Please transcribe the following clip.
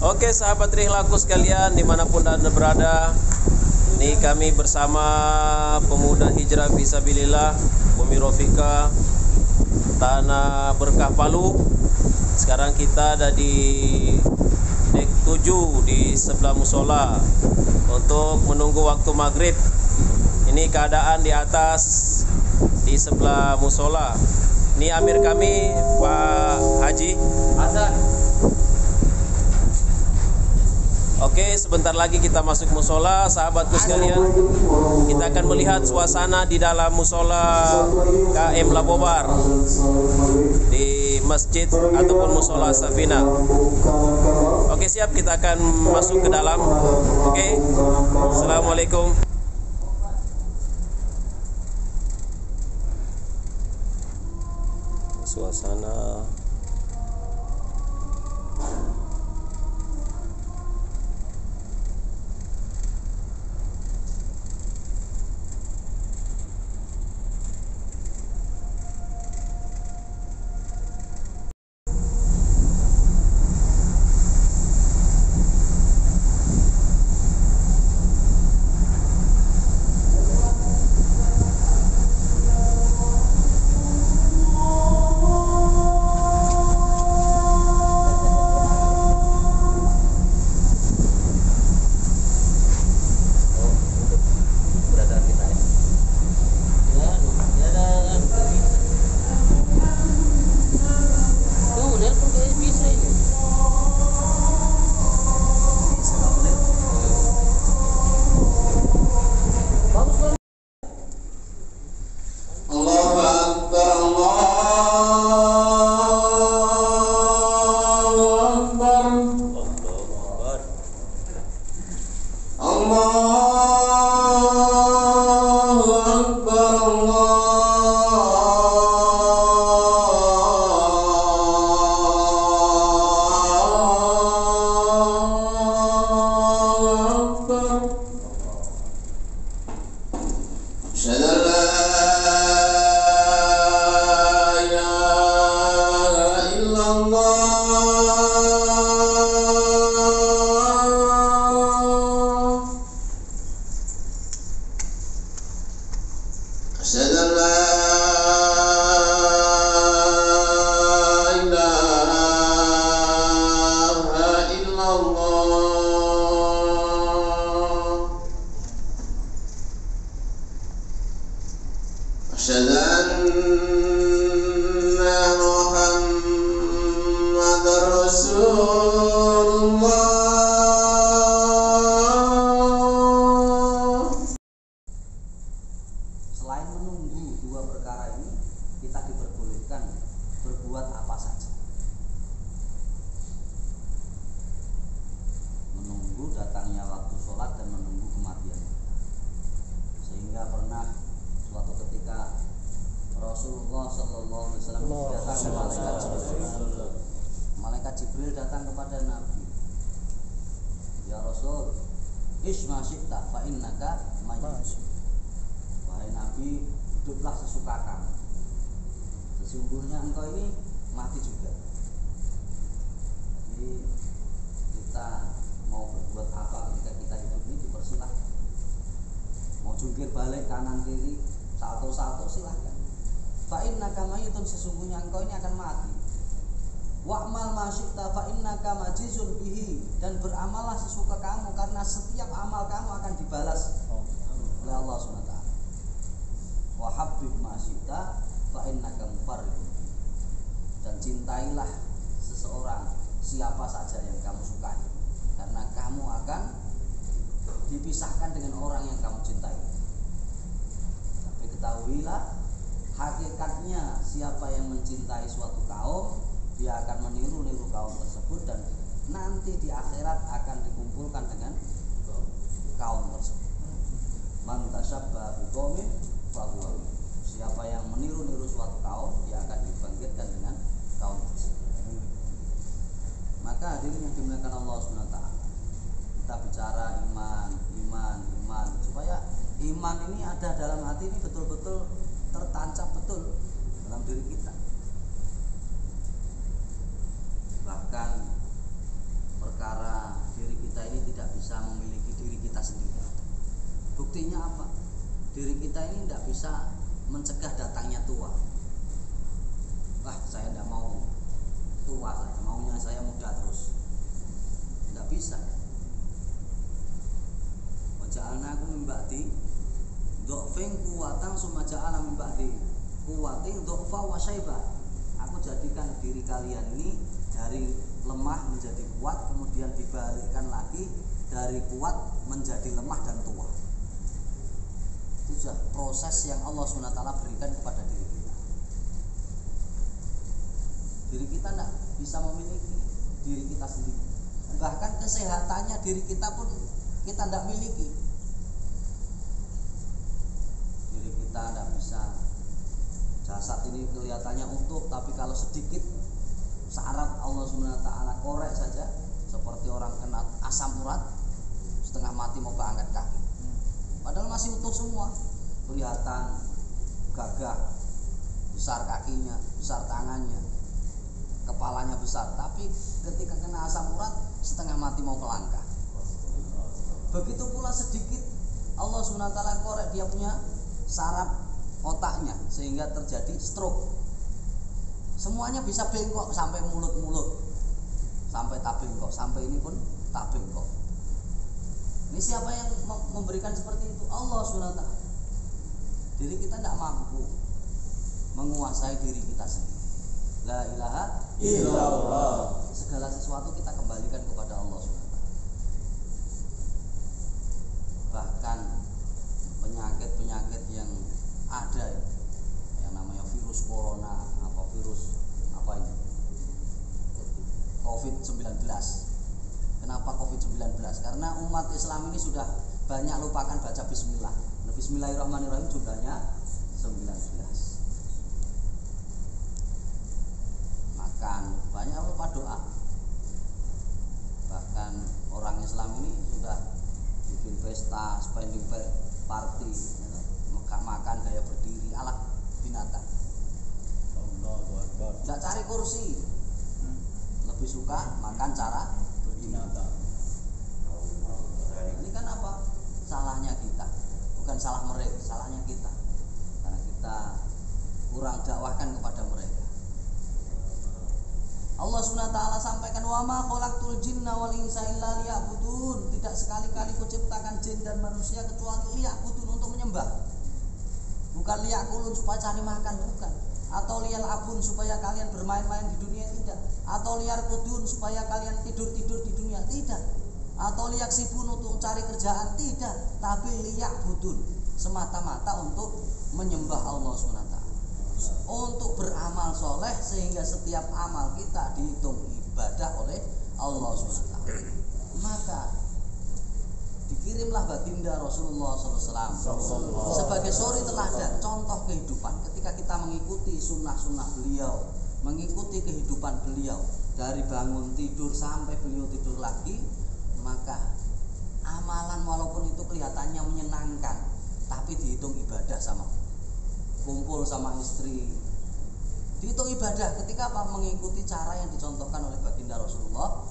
Oke sahabat Rihlaku sekalian dimanapun Anda berada, ini kami bersama pemuda hijrah fisabilillah Bumi Rofika Tanah Berkah Palu. Sekarang kita ada di dek 7 di sebelah musola untuk menunggu waktu maghrib. Ini keadaan di atas di sebelah musola. Ini amir kami Pak Haji Hasan. Oke, sebentar lagi kita masuk musola, sahabatku sekalian. Kita akan melihat suasana di dalam musola KM Labobar di masjid ataupun musola Safina. Oke, siap, kita akan masuk ke dalam. Oke. Assalamualaikum. Suasana sesungguhnya engkau ini mati juga. Jadi kita mau berbuat apa ketika kita hidup ini dipersilahkan. Mau jungkir balik kanan kiri, salto silahkan. Fa innaka mayitun, sesungguhnya engkau ini akan mati. Wa'mal ma syi'ta fa innaka majizun bihi, dan beramallah sesuka kamu karena setiap amal kamu akan dibalas oleh Allah SWT. Wa habbib ma syi'ta fa innaka mufarridun, dan cintailah seseorang siapa saja yang kamu sukai karena kamu akan dipisahkan dengan orang yang kamu cintai. Tapi ketahuilah, hakikatnya siapa yang mencintai suatu kaum, dia akan meniru-niru kaum tersebut, dan nanti di akhirat akan dikumpulkan dengan kaum tersebut. Man tasyabbaha biqaumin fahuwa minhum. Siapa yang meniru-niru suatu kaum, dia akan dibangkitkan dengan kaum tersebut. Maka hadirin yang dimuliakan Allah SWT, kita bicara iman, supaya iman ini ada dalam hati ini betul-betul tertancap betul dalam diri kita. Bahkan perkara diri kita ini tidak bisa mencegah datangnya tua. Wah, saya tidak mau tua, saya maunya saya muda terus. Tidak bisa. Waja'alna aku min ba'di dhofin kuwatan summa ja'ala min ba'di kuwatin dhofa wa syaibah. Aku jadikan diri kalian ini dari lemah menjadi kuat, kemudian dibalikkan lagi dari kuat menjadi lemah dan tua. Itu sudah proses yang Allah SWT berikan kepada diri kita. Diri kita tidak bisa memiliki diri kita sendiri. Bahkan kesehatannya diri kita pun kita tidak miliki. Diri kita tidak bisa. Jasad ini kelihatannya utuh, tapi kalau sedikit syarat Allah SWT korek saja, seperti orang kena asam urat, setengah mati mau angkat kaki. Padahal masih utuh semua, kelihatan gagah, besar kakinya, besar tangannya, kepalanya besar. Tapi ketika kena asam urat, setengah mati mau kelangkah. Begitu pula sedikit Allah SWT korek dia punya saraf otaknya sehingga terjadi stroke. Semuanya bisa bengkok sampai mulut-mulut, sampai tak bengkok, sampai ini pun tak bengkok. Ini siapa yang memberikan seperti itu? Allah SWT. Diri kita tidak mampu menguasai diri kita sendiri. La ilaha illallah. Segala sesuatu kita kembalikan kepada Allah SWT. Bahkan penyakit-penyakit yang ada yang namanya virus corona, apa virus apa ini, COVID-19. Kenapa COVID-19? Karena umat Islam ini sudah banyak lupakan baca bismillah. Bismillahirrahmanirrahim jumlahnya 19. Makan, banyak lupa doa. Bahkan orang Islam ini sudah bikin pesta, spending party, makan gaya berdiri ala binatang. Tidak cari kursi, lebih suka makan cara berdiri. Ini kan apa? Salahnya kita, bukan salah mereka, salahnya kita. Karena kita kurang dakwahkan kepada mereka. Allah SWT sampaikan, wa ma khalaqtul jinna wal insa illa liya'budun. Tidak sekali-kali kuciptakan jin dan manusia kecuali liya'budun, untuk menyembah. Bukan liyakulun supaya cari makan, bukan. Atau liyal abun supaya kalian bermain-main di dunia, tidak. Atau liar kudun supaya kalian tidur-tidur di dunia, tidak. Atau liyak sibun untuk cari kerjaan, tidak. Tapi liya'budun, semata-mata untuk menyembah Allah SWT, untuk beramal soleh, sehingga setiap amal kita dihitung ibadah oleh Allah SWT. Maka dikirimlah baginda Rasulullah SAW sebagai suri teladan, contoh kehidupan. Ketika kita mengikuti sunnah-sunnah beliau, mengikuti kehidupan beliau, dari bangun tidur sampai beliau tidur lagi, maka amalan walaupun itu kelihatannya menyenangkan, tapi dihitung ibadah. Sama kumpul sama istri, dihitung ibadah. Ketika apa? Mengikuti cara yang dicontohkan oleh baginda Rasulullah.